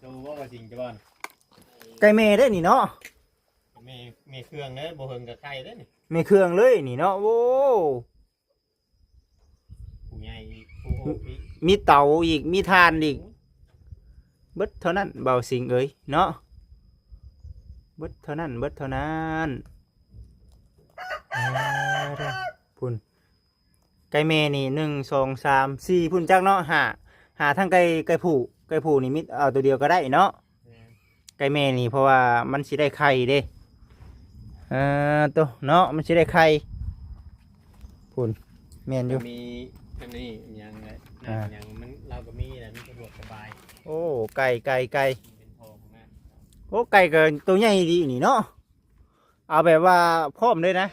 ตัวว่าจริงจะบ้าน ไก่แม่ได้นี่เนาะมีเครื่องเด้บ่เฮิงกับไข่เด้นี่ แม่เครื่องเลยนี่เนาะโอ้ ผู้ใหญ่ผู้โหพี่ มีเตาอีกมีทานอีกเบิดเท่านั้นเบาสิงเอ้ยเนาะเบิดเท่านั้นพุ่นไก่แม่นี่1 2 3 4พุ่นจักเนาะหาทั้งไก่ผู้นี่มิเอาตัวเดียวก็ได้เนาะไก่แม่นี่เพราะว่ามันสิได้ไข่เด้ตัวเนาะมันสิได้ไข่พุ่นแม่นอยู่ มีอันนี้ยังไงยังมันเราก็มีแหละมันสะดวกสบาย โอ้ไก่เป็นทองนะ โอ้ไก่ก็ตัวใหญ่ดีนี่เนาะเอาแบบว่าพร้อมเลยนะ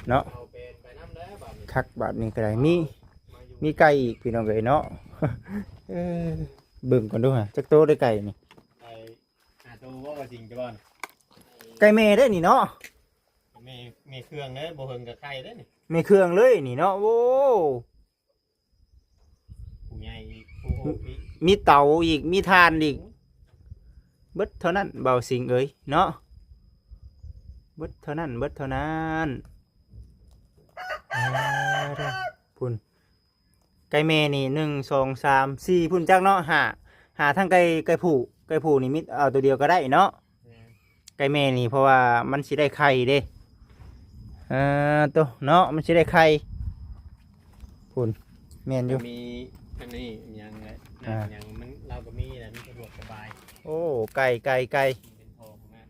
เนาะ เอาเป็นไปน้ำแล้วบาดนี้ คักบาทนี้ก็ได้มีไก่อีกพี่น้องเอ้ยเนาะ เบิ่งก่อนดูฮะจักโตได้ไก่นี่ ไปตัวว่าจริงจะบ้าน ไก่แม่ได้นี่เนาะ มีเครื่องเด้บ่เฮิงกับไข่เด้นี่ แม่เครื่องเลยนี่เนาะโอ้ ผู้ใหญ่ผู้โหพี่ มีเตาอีกมีทานอีกเบิดเท่านั้นเบาสิงเอ้ยเนาะเบิดเท่านั้นพุ่นไก่แม่นี่1 2 3 4พุ่นจักเนาะหาทั้งไก่ผู้นี่มิเอาตัวเดียวก็ได้เนาะไก่แม่นี่เพราะว่ามันสิได้ไข่เด้ตัวเนาะมันสิได้ไข่พุ่นแม่นอยู่ มีอันนี้ยังไงยังมันเราก็มีแหละมันสะดวกสบาย โอ้ไก่ เป็นทองนะ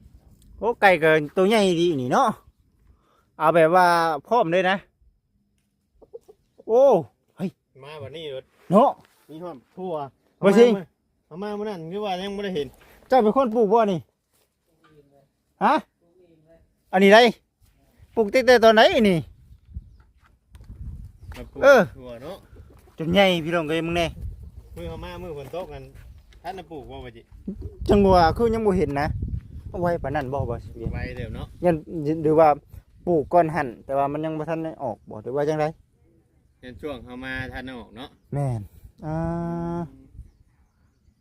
โอ้ไก่ก็ตัวใหญ่ดีนี่เนาะเอาแบบว่าพร้อมเลยนะโอ้เฮ้ย มาวันนี้รถ เนาะ มีความทั่ว บ่สิ เอามาเมื่อนั้นคือว่ายังไม่ได้เห็น เจ้าเป็นคนปลูกบ่นี่ฮะอันนี้ไรปลูกตั้งแต่ตอนไหนนี่ ทั่วเนาะ จนใหญ่พี่น้องเอ้ยมึงแน่ มือเขามามือฝนตกกันท่านน่ะปลูกว่าจิ จังหวะคือยังบ่เห็นนะเอาไว้ปานนั้นบ่สิเวียน ไว้เดี๋ยวเนาะ ยันหรือว่าปลูกก่อนหั่นแต่ว่ามันยังบ่ทันได้ออกบ่หรือว่าจังได ในช่วงเขามาท่านออกเนาะ แม่น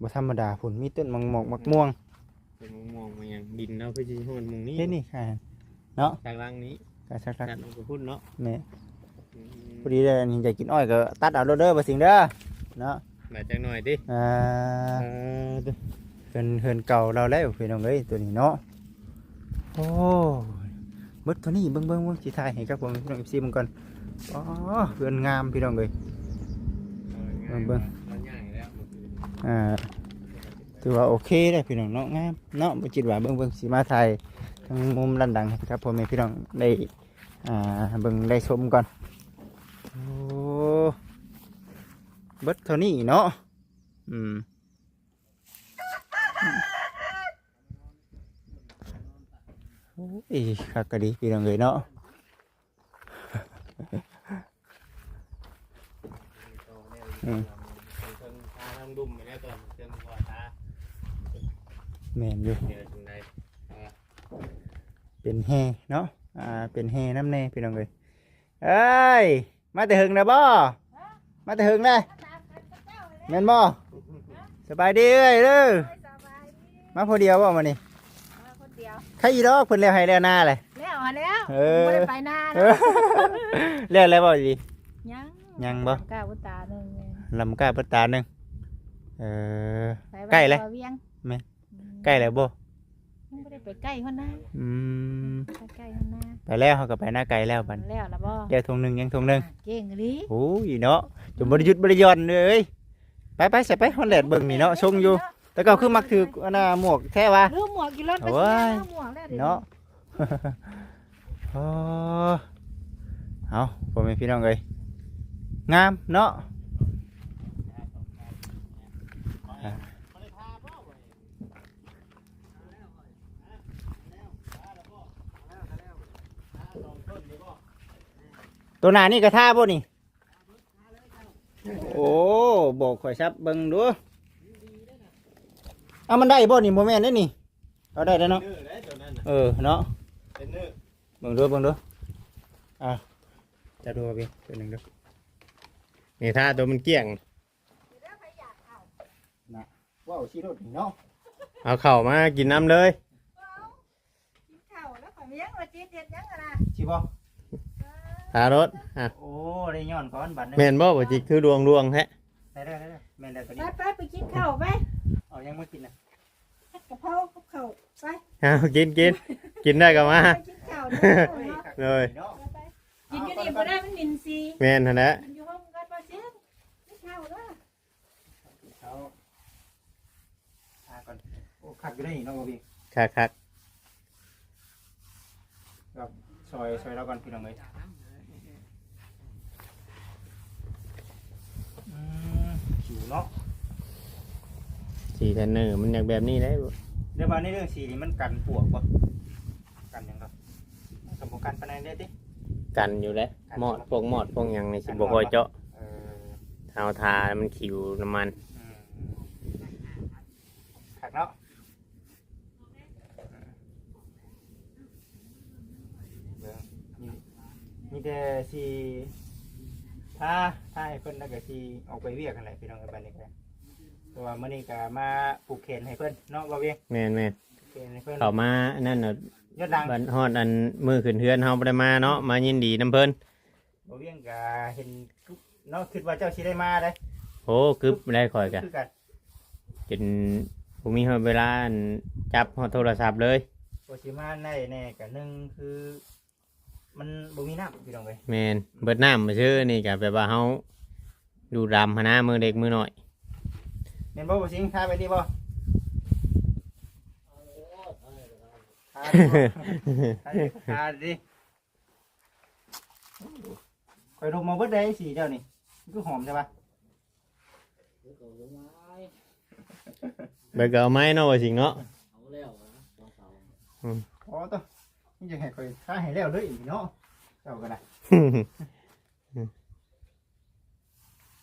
บ่ธรรมดาพุ่นมีต้นมักม่วง เป็นมองมาอย่างดินเนาะคือจีหุ่นมองนี้ เฮ็ดนี่ค่ะเนาะ ทางล่างนี้ ก็สัก การลงไปพุ่นเนาะ แม่พอดีเลยนี่จะกินอ้อยก็ตัดเอาเด้อบ่สิงเด้อเนาะ มาจังหน่อยดิ เฮือนเก่าเราแล้วพี่น้องเอ้ยตัวนี้เนาะโอ้เบิดตัวนี้เบิ่งสิถ่ายให้กับผมพี่น้อง FC มึงก่อนอ๋อเฮือนงามพี่น้องเอ้ย เบิ่ง มันง่ายแล้ว ถือว่าโอเคได้พี่น้องเนาะงามเนาะบ่จิตว่าเบิ่งสิมาถ่ายทางมุมด้านดังให้ครับพ่อแม่พี่น้องได้เบิ่งได้ชมก่อนโอ้เบิดเท่านี้เนาะโอ้ยคักก็ดีพี่น้องเอ้ยเนาะดุ่มไปแล้วตอนเชิงหัวตา แม่นอยู่ เดี๋ยวตรงใด เป็นแฮเนาะเป็นแฮน้ำแน่พี่น้องเอ้ยเอ้ยมาแต่หึงนะบ่มาแต่หึงเลยแม่นบ่สบายดีเอ้ยเด้อมาพอเดียวบ่มานี่ใครอีดอกเพิ่นแล้วให้แล้วหน้าเลย แล้วมาแล้ว ไม่ ไม่ได้ไปนาน แล้วแล้วบ่ดี ยัง บ่ ก้าวตาหนึ่ง ลำกาเปิดตาหนึง ไป ใกล้เลย เวียง ใกล้แล้วบ่ ยังไม่ได้ไปใกล้คนนะ ไปใกล้คนนะ ไปแล้วเขาก็ไปหน้าไกลแล้วบัด แล้วละบ่ เดี๋ยวทงหนึงยังทงหนึง เก่งดิ โอ้ยเนาะจนบ่ได้หยุดบ่ได้หย่อนเลยไปใส่ไปฮอนแลนด์เบิ่งนี่เนาะชงอยู่แต่ก็คือมักถืออันน่ะหมวกแท้ว่า ลืมหมวกกี่รถไป โอ้ เสี ย ยหมวกแล้ว เนาะ เอาพ่อแม่พี่น้องเอ้ยงามเนาะ ตัวหน้านี่กระทาบ่นี่โอ้บอกข่อยซับเบิ่งดูเอามันได้บ่นี่โมแม่นได้นี่เอาได้แล้วเนาะ เนื้อแล้วตัวนั้นน่ะ เนาะ เป็นเนื้อ เบิ่งดูเบิ่งดูอ่ะจะดูพี่ตัวหนึงดู นี่ถ้าตัวมันเกี้ยง ว้าวชีรถนี่เนาะ เอาเข่ามากินน้ำเลย กินข้าวแล้วข่อยมียังว่าจิตเฮ็ดยังอะนะ ชีบ่ ทารถอ่ะ โอ้ได้ย้อนก่อนบัดนึง แม่นบ่บ่จิคือดวงแท้ ได้แม่นได้ตัว ไป นี้ ไปกินข้าวไป เอายังไม่กินนะ เฮ็ดกะเพรากับข้าวไป เอากินได้ก็มา ไปกินข้าวเด้อเนาะ เลย เนาะ ไปกินอยู่นี่บ่ได้มันมินซี แม่นหั่นแหละ กินอยู่ห้องกันบ่เสียกินข้าวเด้อ เอาก่อนโอ้ขัดอยู่ได้นี่เนาะบ่พี่ คัก กับซอยเราก่อนพี่น้องเอ้ยผิวเนาะ ๆสีแทนเนอร์มันอยากแบบนี้ได้บ่ เดี๋ยวมาในเรื่องสีนี่มันกันปวกบ่กันหยังครับสมบูรณ์กันปานใดได้ติ กันอยู่แล้วหมอดพวกหยังนี่สิบ่ค่อยเจาะ เออ เอาทามันขิวน้ำมัน ขัดเนาะมีแต่สีถ้าให้เพิ่นแล้วก็สีออกไปเวียกกันแหละพี่น้องเอ้ยบัดนี้ก็เพราะว่ามื้อนี้ก็มาปลูกเขนให้เพิ่นเนาะบ่เวียง แม่น เขนให้เพิ่น ๆเข้ามานั่นน่ะ ยอดดัง บัดฮอดอันมือขึ้นเฮือนเฮาบ่ได้มาเนาะมายินดีนํเพิ่น บ่เวียงก็เห็นเนาะคิดว่าเจ้าสิได้มาได้ โอ้กึบได้ข่อยกะ คือกัน จนบ่มีเวลาอันจับฮอดโทรศัพท์เลย บ่สิมาได้แน่ก็หนึ่งคือ มันบ่มีน้ำพี่น้องเอ้ย แม่นเบิดน้ำมาชื่อนี่ก็แบบว่าเฮาดูดำหันหน้ามือเด็กมือหน่อย แม่นบ่บ่สิงพาไปนี่บ่พาดิข่อยลงมาเบิดได้สีเจ้านี่มันคือหอมใช่ปะ เบิดก็เอาไม้เนาะว่าสิงเนาะ อ๋อตัวนี่จะให้ข่อยพาให้แล้วเลยอีกเนาะเจ้าก็ได้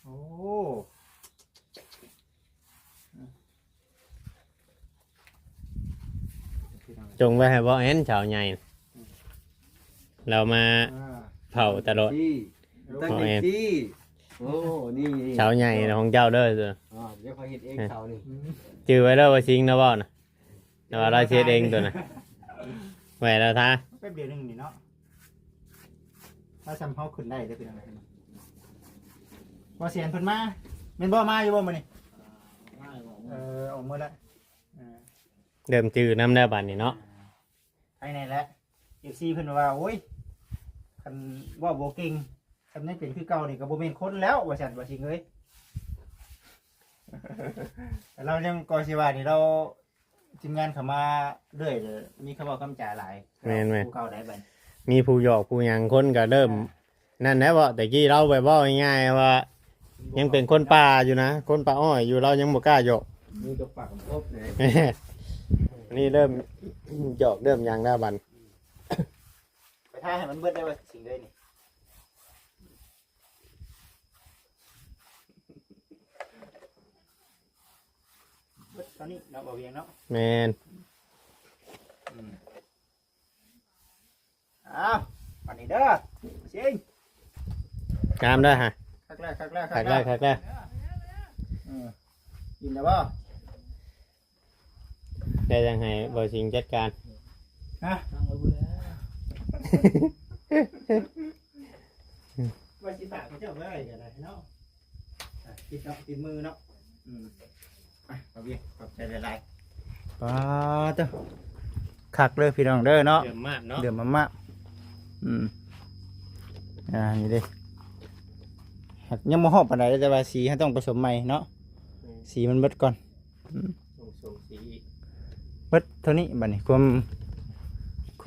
โอ้ จงไว้ให้บ่เห็นชาวใหญ่เรามาเผาตลอด จี้ตั้งแต่จี้โอ้นี่ ชาวใหญ่ของเจ้าเด้อเด้อ เดี๋ยวคอยเห็ดเองเสานี่ จื้อไว้แล้วว่าสิงนะบ่น่ะแต่ว่าเราเช็ดเองตัวน่ะไว้แล้วท่า แป๊บเดียวนึงนี่เนาะถ้าจำเขาขึ้นได้ได้เป็นอะไรบ่เสียนเพิ่นมาแม่นบ่มาอยู่บ่มื้อนี้ออกมื้อละ เดิมจื้อน้ำได้บัดนี้เนาะ ภายในแล้ว FC เพิ่นว่าโอ้ยคันว่าบ่เก่งคันนี้เป็นคือเก่านี่ก็บ่แม่นคนแล้วว่าซั่นว่าสิเอ้ย แต่เรายังก็สิว่านี่เราทีมงานเข้ามาเรื่อยเลยมีคำเว้าคำจาหลายผู้เก่าได้บัด มีผู้หยอกผู้หยังคนก็เริ่มนั่นแหละบ่แต่กี้เราไปเว้าง่ายๆว่า ยังเป็นคนป่าอยู่นะคนป่าอ้อยอยู่เรายังบ่กล้าหยอก มีกับปากกับพบเลย นี่เริ่มหยอกเริ่มยังได้บัน ไปท่าให้มันเบิดได้ว่าสิ่งเลยนี่เบิดตอนนี้เราบ่เวียงเนาะ แมน อ้าววันนี้เด้อสิง งามได้อฮะ คักแรกคักแรก ขักแรกขักแรก กินแล้วบ่ ได้ยังไงบอสิงจัดการ ฮะว่าสิฝากเขาเจ้าไว้กันได้เนาะติดเนาะติดมือเนาะไปเอาเวียงขอบใจหลายๆป้าเจ้าคักเลยพี่น้องเด้อเนาะ เดือดมากเนาะ เดือดมากนี่เด้หักยังบ่ฮอบปานใดแต่ว่าสีต้องผสมใหม่เนาะสีมันเบิดก่อน ส่งสี เบิดเท่านี้บัดนี้ควา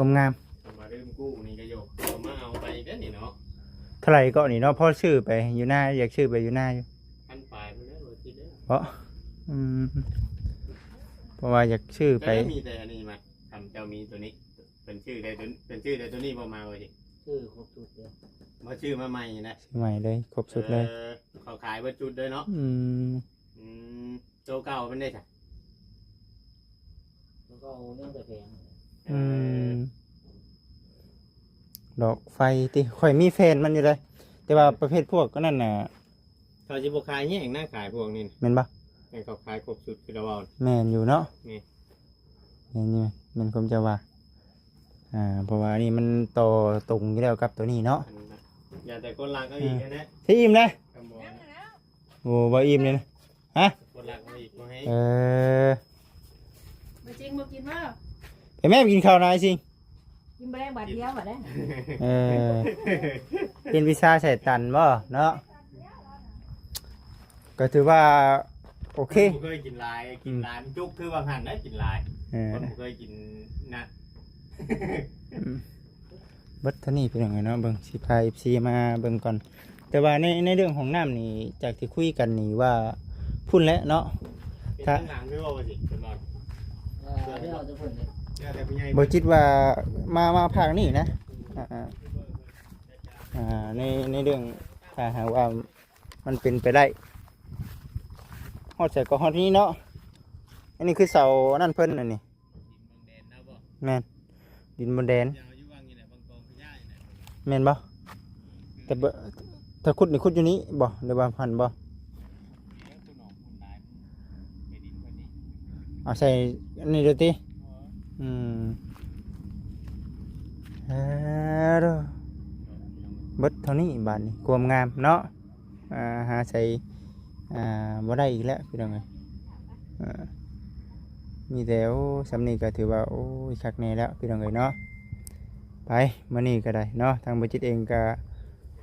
มงาม มาเริ่มกู้นี่ก็โยกเอามาเอาไปเด้อนี่เนาะ เท่าไหร่ก็นี่เนาะพ่อชื่อไปอยู่หน้าอยากชื่อไปอยู่หน้าอยู่ ขั้นปลายไปแล้วบอสิเด้อ เพราะว่าอยากชื่อไป แต่มีแต่อันนี้มาทำเจ้ามีตัวนี้เป็นชื่อใดตัวนี้บ่มาบอสิ ชื่อครบจุดเดียว มาชื่อมาใหม่นะ ใหม่เลยครบสุดเลย เขาขายเบรรจุดเลยเนาะ อืม โตเก่าเป็นได้จ้ะ แล้วก็เอาเรื่องแต่แพง อืมดอกไฟติข่อยมีแฟนมันอยู่เลยแต่ว่าประเภทพวกก็นั่นน่ะ เขาจะบขายเนี่ยเองน่าขายพวกนี้ แม่นบ่ แต่เขาขายครบสุดคือเราเอา แม่นอยู่เนาะ นี่ แม่นอยู่แม่นผมจะว่าเพราะว่านี่มันโตตรงอยู่แล้วกับตัวนี้เนาะ อย่าแต่คนหลังก็อีกนะ ที่อิ่มเลย กำบอก โอ้บ่อิ่มเลยนะฮะ คนหลังก็อีกมาให้ บ่จริงบ่กินบ่ ไปแม่กินข้าวนายสิ กินบ่ได้บาดเดียวบ่ได้ เป็นวิชาใส่ตันบ่เนาะก็ถือว่าโอเค ผมเคยกินลายกินลายจุกคือบางหันได้กินลายคนผมเคยกินนะ เบิดเท่านี้เป็นยังไงเนาะเบิ่งสิพา FC มาเบิ่งก่อนแต่ว่าในเรื่องของน้ำนี่จากที่คุยกันนี่ว่าพุ่นแล้วเนาะ ถ้าหลังคือว่าสิเป็นบอล ที่เราจะพูดเนี่ย แต่ผู้ใหญ่ บ่คิดว่ามาภาคนี้นะในเรื่องถ้าหากว่ามันเป็นไปได้ฮอดใส่ก็ฮอดนี้เนาะอันนี้คือเสานั่นเพิ่นอันนี้แม่นดินบนแดนแม่นบ่แต่บ่ถ้าขุดนี่ขุดอยู่นี้บ่หรือว่าพันบ่เอาใส่อันนี้เด้อติเด้อเบิดเท่านี้บาดนี้ความงามเนาะหาใส่บ่ได้อีกแล้วพี่น้องเอ้ยมีแต่โอ้สำนี้ก็ถือว่าโอ้ยคักแน่แล้วพี่น้องเอ้ยเนาะไปมื้อนี้ก็ได้เนาะทางบ่จิตเองก็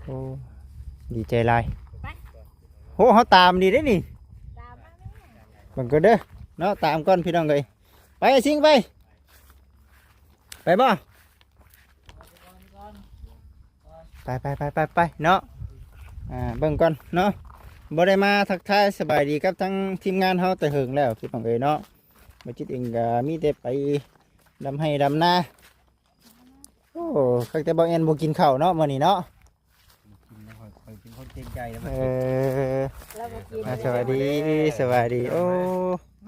โอ้ดีใจหลายโหเฮาตามดีเด้นี่ ตามมาแม่ บังก็เด้อเนาะตามก่อนพี่น้องเอ้ยไปสิงไปบ่ไปเนาะเบิ่งก่อนเนาะบ่ได้มาทักทายสบายดีกับทั้งทีมงานเฮาแต่เหิงแล้วพี่น้องเอ้ยเนาะบ่จิตเองก็มีแต่ไปดำให้ดำนาโอ้คักแต่บ่แอนบ่กินข้าวเนาะมื้อนี้เนาะ คอยเป็นคนเกรงใจแล้วมัน เราบ่กิน สวัสดีโอ้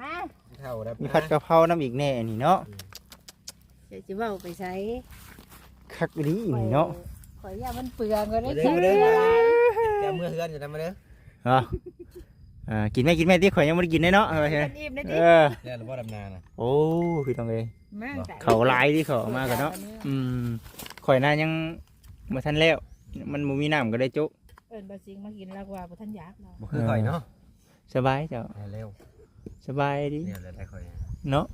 มา เท่าแล้ว มีผัดกะเพราน้ำอีกแน่นี่เนาะ เดี๋ยวสิเว้าไปใช้ คักดีนี่เนาะ ข่อยอย่ามันเปลืองก็ได้ เด้ ใช้ อ ได้ เด้อ หลาย แกมือเฮือนอยู่นั่นมาเด้อ เหรอกินแม่ที่ข่อยยังบ่ได้กินเลยเนาะ กินอิ่มนะดิ แล้วเราบ่ดำนาน่ะ โอ้พี่ต้องเอ้ย มาแต่ เขาหลายที่เขาเอามากันเนาะข่อยน่ายังบ่ทันแล้วมันบ่มีน้ำก็ได้จุ เอิ้นบ่จริงมากินแล้วว่าบ่ทันอยากเรา บ่คือข่อยเนาะ สบายเจ้า เร็ว สบายดี เร็วเลยได้ข่อย เนาะ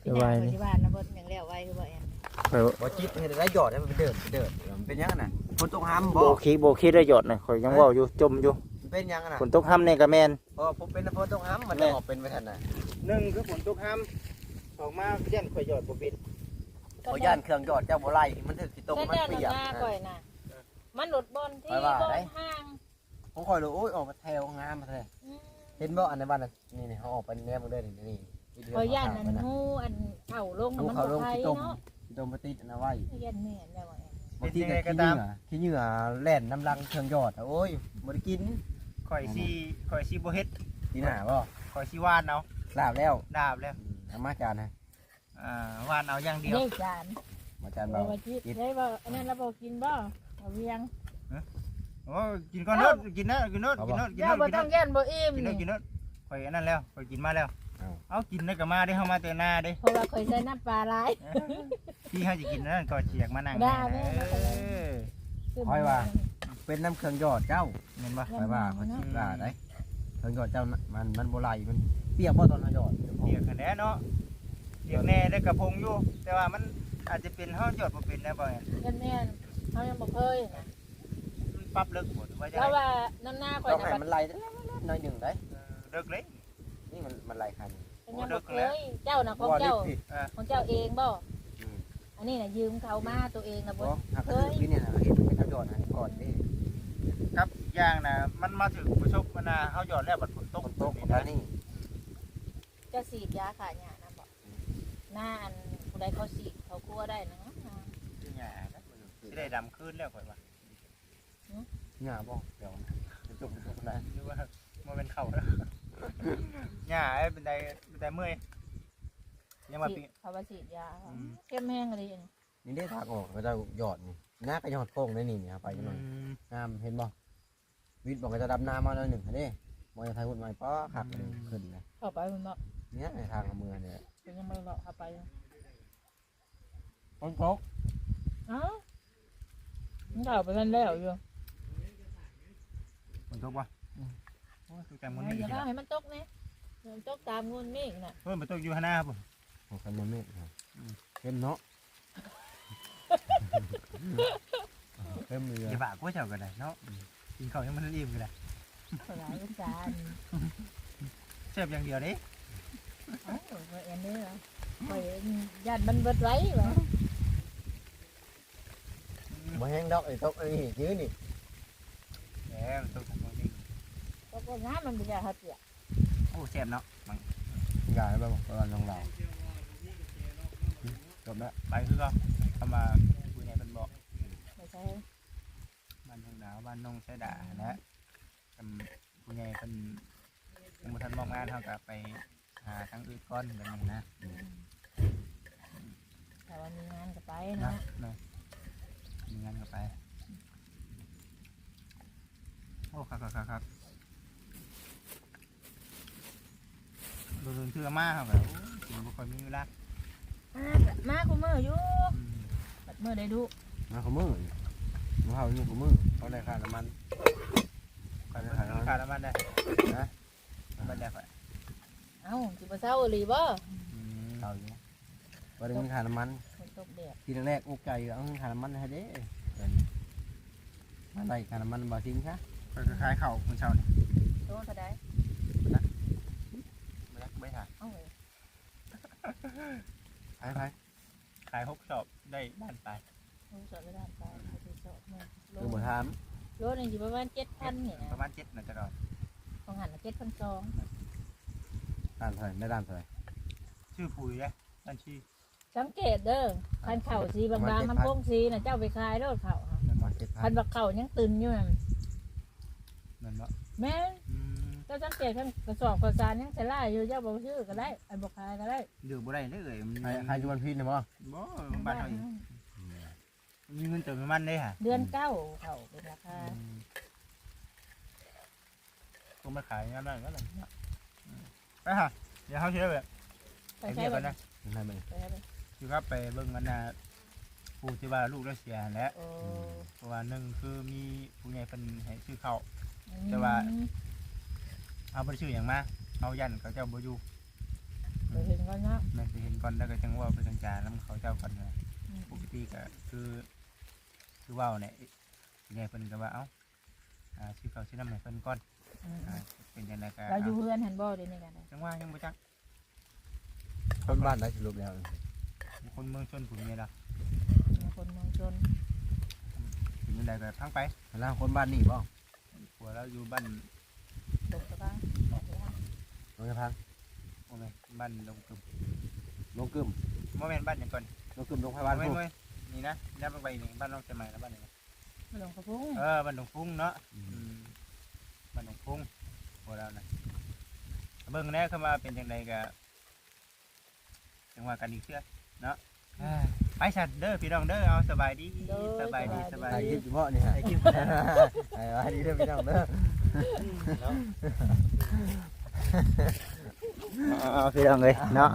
สบาย ดี ดี ที่บ้านนะบ่อย่างแล้วไว้คือบ่แอน ข่อย บ่จิตเฮ็ดได้หยอดให้มันเดินมันเป็นยังไงน่ะฝนตกห้ำบ่ โบคิดได้หยอดน่ะข่อยยังเว้าอยู่จมอยู่ มันเป็นยังไงน่ะ ฝนตกค่ำนี่ก็แม่น เพราะผมเป็นฝนตกห้ำมันจะออกเป็นไปทันน่ะ 1คือฝนตกค่ำออกมายันข่อยหยอดบ่เป็น บ่ย่านเครื่องหยอดเจ้าบ่ไล่มันถึกสิตกมัน แน่ๆ เปียก หน้าข่อยน่ะมันหลุดบนที่ ไปว่า บ ได้ นห้าง ผมคอยรู้โอ้ยออกมาแถวงามมาเลยเห็นบ่อันในบ้านน่ะนี่เขาออกไปแนวมึงได้นี่ ข่อยย่านอันฮู้อันเอาลง ลูก มัน เขาล บ่ ง ไผ ที่ต้ม เนาะ ที่ต้มมาติดอันนะไว้ ย่านแม่นแล้วว่าแอน บางทีก็ขี้เหงื่อแล่นน้ำลังเครื่องหยอดโอ้ยบ่ได้กิน ข่อยสิบ่เฮ็ด กินหาบ่ ข่อยสิวานเอา ลาบแล้ว ดาบแล้ว เอามาจานนะ วานเอาอย่างเดียว เด้จาน มาจาน บ่ เบา ว่าจิได้บ่อันนั้นเราบ่กินบ่เอาเวียง โอ้กินก่อนเนาะกินเนาะกินเนาะกินเนาะกิน เจ้า เนาะ บ่ต้องย่านบ่อิ่ม กินเนาะ นี่ กินเนาะข่อยอันนั้นแล้วข่อยกินมาแล้วเอากินได้ก็มาได้เฮามาแต่หน้าเด้ เพราะว่าข่อยใส่น้ำปลาหลาย พี่เฮาสิกินนั่นก็เฉียกมานั่ง ได้แม่ เป็นน้ำเครื่องหยอดเจ้า แม่นบ่ คอยว่าเขาคิดว่าได้เครื่องหยอดเจ้ามันบ่ไหลมันเปียกบ่ตอนหยอด เปียกกันแน่เนาะเปียกแน่ได้กระพงอยู่แต่ว่ามันอาจจะเป็นเฮาจอดบ่เป็นได้บ่เนี่ย แม่นๆเขายังบ่เคยนะ ปรับเลิกบ่ว่าจัง แล้ว ได๋ ว่าน้ำหน้าข่อย ต้อง น่ะ ให้ บัด มันไหลน้อยหนึ่งได้ เลิกเลย นี่มันไหลคัน ยังบ่เคยเจ้าน่ะของเจ้าของเจ้าเองบ่อันนี้น่ะยืมเขามาตัวเองน่ะบ่ หักกระดูกนี่เนี่ยเห็นเป็นน้ำหยอดก่อนนี่ ครับอย่างน่ะมันมาถึงประสบมันน่ะเฮาหยอดแล้วบัดฝนตก คนโตของเรานี่ เจะฉีดยาขาหญ้านะบ่หน้าอันผู้ใดเขาฉีดเขากลัวได้นะ สิหยังสิได้ดำคืนแล้วข่อยว่า หญ้าบ่เดี๋ยวจะจบคนใด หรือว่ามันเป็นเข่าแล้วหญ้าไอ้เป็นไดเมื่อยยังมาปี เขาว่าฉีดยาเข้มแห้งอะไรอย่างนี้ นี่ได้ทางออกก็จะหยอดนี่หน้าก็หยอดโค้งได้นี่ไปจังหน่อยงามเห็นบ่วิทย์บอกก็จะดำน้ำมาแล้วหนึ่งเด้มอยไทยหุ่นใหม่ป้อขับเลยขึ้นเลย เข้าไปมันเนาะ เนี่ยในทางมือเนี่ย เป็นยังไม่เลาะเข้าไป ต้นโคก อ้าวมันเข้าไปกันแล้วอยู่ ฝนตกปะโอ้ยแต่มัน อ ไม่ ย่า ดี ให้มันตกนี่มันตกตามงูนี่น่ะ เฮ้ยมันตกอยู่ข้างหน้าปุ๊ ของคันมันเม็ดเข้มเนาะเข้มเลย อย่าบากว่าเจ้ากันเลยเนาะกินข้าวยังมันอิ่มกันเลย ขลายเป็นจาน เสิร์ฟอย่างเดียวเด้ เอ้าไปเอ็นนี่เหรอไปยันมันเบิดไว้เหรอ มาแห้งดอกไอ้ตกไอ้นี่ยื้อนี่ แหมมันตกจากตรงนี้ ตกน้ำมันเป็นยาหัดเสีย โอ้แซ่บเนาะมัน ใหญ่ไปบอกประมาณลงเราจบแล้ว ไปคือก็ทำมาคุยในเป็นบอก ไม่ใช่ บ้านทางดาวบ้านน้องใช้ด่าและคุยในเป็นยังบ่ทันมองงานเท่ากับไปหาทั้งอื่นก้อนแบบนี้นะ แต่วันมีงานก็ไป นะ นะ มีงานก็ไปโอ้ครับโดนเชื่อมากครับแบบถึงบุคคลมีเวลา มาคุณมืออยู่บัดมือได้ดู มาขมือมาเขาอยู่ขมือเขาได้ค่าน้ำมันเขาได้ค่าน้ำมัน ขาดน้ำมันได้นะน้ำมันได้ค่อย เอ้าจิบเศร้าหรือบ่ เขาอยู่ว่าได้มีค่าน้ำมัน ฝนตกแดด ทีแรกอุกใจเอาค่าน้ำมันให้เด้มาได้ค่าน้ำมันบ่ทิ้งค่ะ ก็คล้ายเข่าคุณเช้านี่ โดนก็ได้ ไม่ถ่าย เอ้าเว้ย ไปไป ขาย6 ชอบได้บ้านไป ลงสดไม่ได้ไปไปสดเนี่ยโล คือบ่ถาม โลนึงอยู่ประมาณ7,000นี่นะ ประมาณ7น่าจะรอด ของหัน7,200 ด้านเท่าไหร่ได้ด้านเท่าไหร่ ชื่อปุ๋ยเลยบ้านชื่อ สังเกตเด้อคันเข่าสีบางๆมันโค้งสีน่ะเจ้าไปคายเด้อเข่าค่ะ นั่น มา บ่ 7,000 คันบักเข่ายังตึนอยู่นั่น นั่นบ่ แม่นเจ้าสังเกตคันกระสอบกระสานยังใส่ลายอยู่เจ้าบ่ซื้อก็ได้ไอ้บ่คายก็ได้ เดือบ่ได้เลยมัน ใครอยู่วันพีนเนี่ยบ่ บ่บ้านเฮาอีกมีเงินเติมน้ำมันได้ค่ะ เดือนเก้าเขาเป็นราคา ก็มาขายงานนั่นก็เลยไปฮะเดี๋ยวเขาเชื่อแบบ ไป ไป ใช้ เรียก ไป กันนะ ให้มัน ใช้ไป คือครับไปเบิ่งกันนะผู้ที่ว่าลูกได้เสียแล้ว โอ้ เพราะว่าหนึ่งคือมีผู้ใหญ่เป็นให้ชื่อเขาแต่ว่าเอาบ่ได้ชื่ออย่างมาเอายันเขาเจ้าบ่อยู่ ไปเห็นก็เนาะ แม่นสิเห็นก่อนแล้วก็จังว่าไปจังจาแล้วเขาเจ้าก่อนนะปกติก็คือเว้าเนี่ยผู้ใหญ่เพิ่นก็ว่าเอ้าชื่อเขาชื่อนำให้เพิ่นก่อนเป็นจังไดก็ เราอยู่เพื่อนหันบ่เดี๋ยวนี้กัน จังว่ายังบ่จัก คนบ้านได้สรุปแล้ว คนเมืองชนผู้นี่ล่ะ คนเมืองชน ถึงจังไดก็ทั้งไป แล้วคนบ้านนี่บ่ ผัวเราอยู่บ้าน ตกตะบ้างบอกว่า ลงจะพัง โอ้แม่บ้านลงกึม ลงกึม บ่แม่นบ้านหยังก่อน ลงกึมลงพยาบาล แม่ พู นเว้ยนี่นะนับลงไปนี่บ้านน้องเชียงใหม่แล้วบ้านนี้ ไม่ลงกระพุ้ง บ้านดงฟุ้งเนาะบ้านดงฟุ้งผัวเรานะเบิ่งแน่เข้ามาเป็นจังไดก็จังว่ากันอีกเทื่อเนาะไปฉันเด้อพี่น้องเด้อเอาสบายดีสบายดีสบาย ไอ้ ดี กินเฉพาะนี่ฮะ ไอ้กิน ไอ้ดีเด้อพี่น้องเด้อ เอาพี่น้องเลยเนาะ